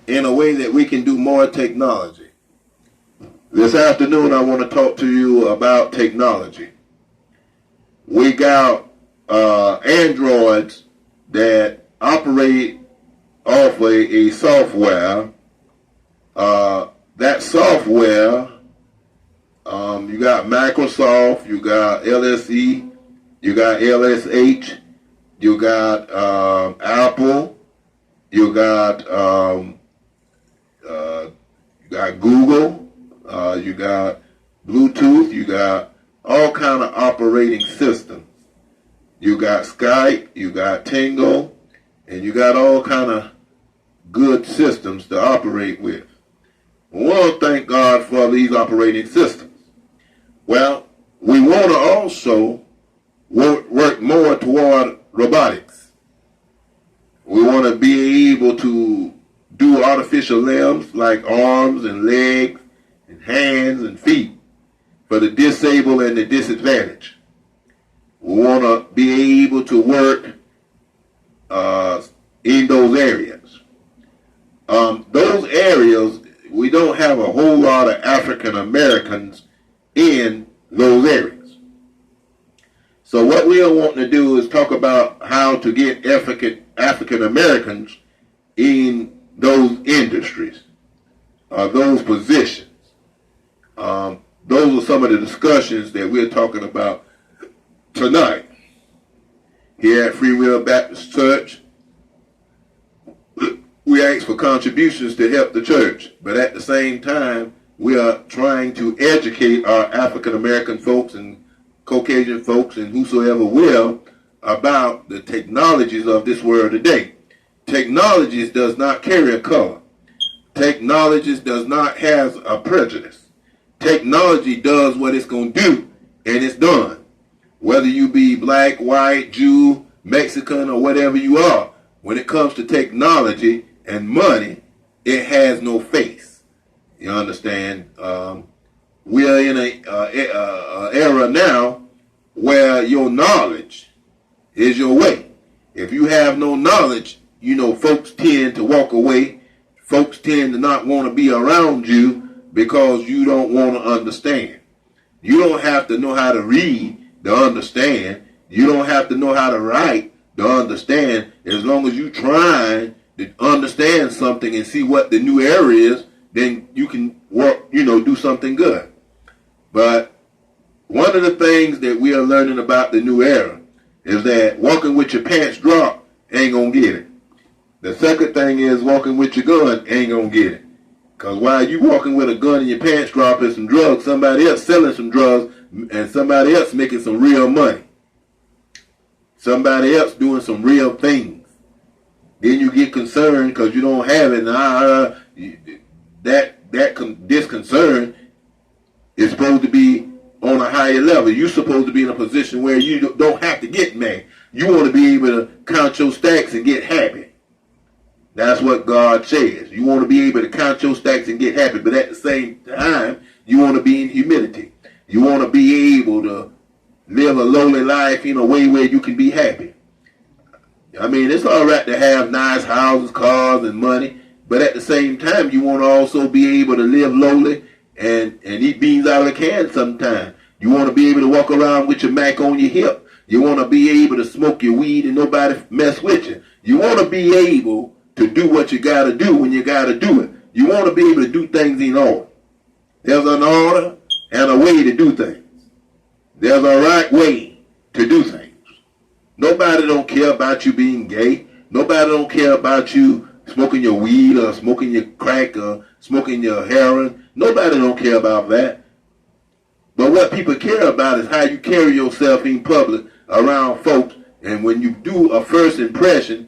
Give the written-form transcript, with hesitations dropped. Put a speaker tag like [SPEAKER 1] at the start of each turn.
[SPEAKER 1] in a way that we can do more technology. This afternoon I want to talk to you about technology. We got androids that operate off a software. That software, you got Microsoft, you got LSE, you got LSH, you got Apple, you got Google, you got Bluetooth, you got all kind of operating systems. You got Skype, you got Tango, and you got all kind of good systems to operate with. We want to thank God for these operating systems. Well, we want to also work more toward robotics. We want to be able to do artificial limbs like arms and legs and hands and feet for the disabled and the disadvantaged. We want to be able to work in those areas. Those areas, we don't have a whole lot of African Americans in those areas. So what we are wanting to do is talk about how to get African Americans in those industries, those positions. Those are some of the discussions that we're talking about tonight. Here at Free Will Baptist Church, we ask for contributions to help the church, but at the same time, we are trying to educate our African American folks and Caucasian folks and whosoever will about the technologies of this world today. Technologies does not carry a color. Technologies does not have a prejudice. Technology does what it's going to do, and it's done. Whether you be black, white, Jew, Mexican, or whatever you are, when it comes to technology and money, it has no face. You understand? We are in a era now where your knowledge is your way. If you have no knowledge, you know, folks tend to walk away. Folks tend to not want to be around you because you don't want to understand. You don't have to know how to read to understand. You don't have to know how to write to understand. As long as you try to understand something and see what the new era is, then you can work, you know, do something good. But one of the things that we are learning about the new era is that walking with your pants dropped ain't gonna get it. The second thing is walking with your gun ain't gonna get it. Because while you walking with a gun and your pants dropping some drugs, somebody else selling some drugs and somebody else making some real money. Somebody else doing some real things. Then you get concerned because you don't have it. This concern is supposed to be on a higher level. You're supposed to be in a position where you don't have to get mad. You want to be able to count your stacks and get happy. That's what God says. You want to be able to count your stacks and get happy, but at the same time, you want to be in humility. You want to be able to live a lowly life in a way where you can be happy. I mean, it's all right to have nice houses, cars, and money, but at the same time, you want to also be able to live lowly and eat beans out of a can sometimes. You want to be able to walk around with your Mac on your hip. You want to be able to smoke your weed and nobody mess with you. You want to be able to do what you got to do when you got to do it. You want to be able to do things in order. There's an order and a way to do things. There's a right way to do things. Nobody don't care about you being gay. Nobody don't care about you smoking your weed or smoking your crack or smoking your heroin. Nobody don't care about that. But what people care about is how you carry yourself in public around folks. And when you do a first impression,